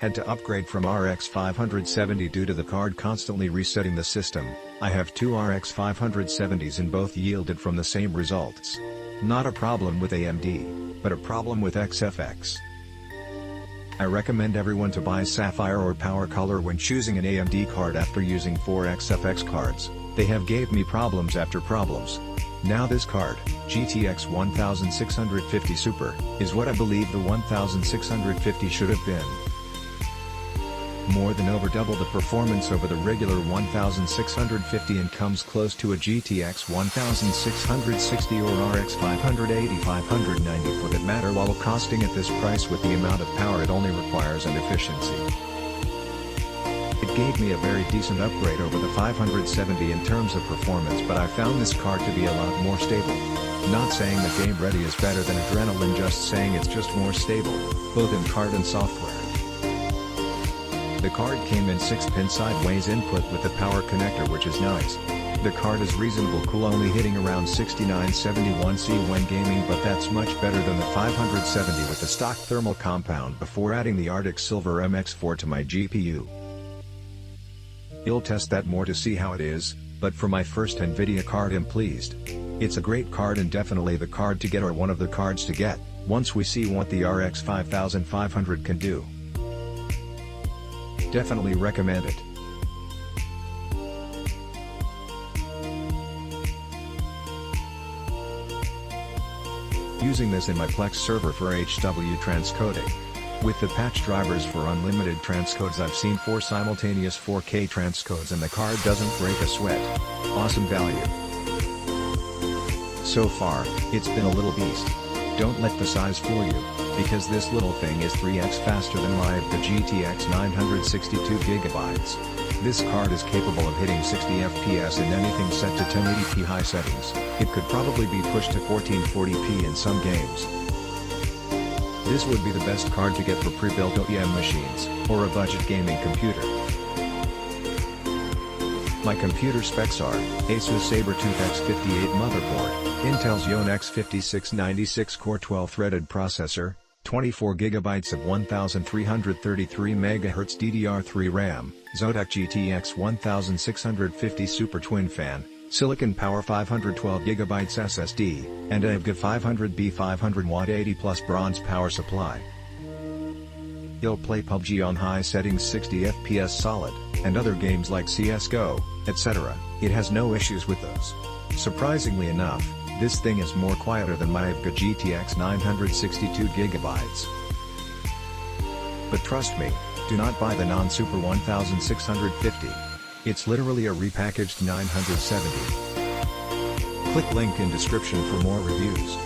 Had to upgrade from RX 570 due to the card constantly resetting the system. I have two RX 570s and both yielded from the same results. Not a problem with AMD, but a problem with XFX. I recommend everyone to buy Sapphire or Power Color when choosing an AMD card after using 4 XFX cards. They have gave me problems after problems. Now this card, GTX 1650 Super, is what I believe the 1650 should have been. More than over double the performance over the regular 1650 and comes close to a GTX 1660 or RX 580 590 for that matter, while costing at this price with the amount of power it only requires and efficiency. It gave me a very decent upgrade over the 570 in terms of performance, but I found this card to be a lot more stable. Not saying that Game Ready is better than Adrenaline, just saying it's just more stable, both in card and software. The card came in 6-pin sideways input with the power connector, which is nice. The card is reasonable cool, only hitting around 69-71C when gaming, but that's much better than the 570 with the stock thermal compound before adding the Arctic Silver MX4 to my GPU. I'll test that more to see how it is, but for my first NVIDIA card I'm pleased. It's a great card and definitely the card to get or one of the cards to get, once we see what the RX 5500 can do. Definitely recommend it. Using this in my Plex server for HW transcoding. With the patch drivers for unlimited transcodes, I've seen 4 simultaneous 4K transcodes and the card doesn't break a sweat. Awesome value. So far, it's been a little beast. Don't let the size fool you, because this little thing is 3x faster than the GTX 962GB. This card is capable of hitting 60 FPS in anything set to 1080p high settings. It could probably be pushed to 1440p in some games. This would be the best card to get for pre-built OEM machines, or a budget gaming computer. My computer specs are: Asus Sabertooth X58 motherboard, Intel's Xeon X5696 core 12-threaded processor, 24GB of 1333 MHz DDR3 RAM, ZOTAC GTX 1650 Super Twin Fan, Silicon Power 512GB SSD, and a NVIDIA 500B 500W 80+ bronze power supply. You'll play PUBG on high settings 60 FPS solid, and other games like CSGO, etc. It has no issues with those. Surprisingly enough, this thing is more quieter than my NVIDIA GTX 962GB. But trust me, do not buy the non-Super 1650. It's literally a repackaged 970. Click link in description for more reviews.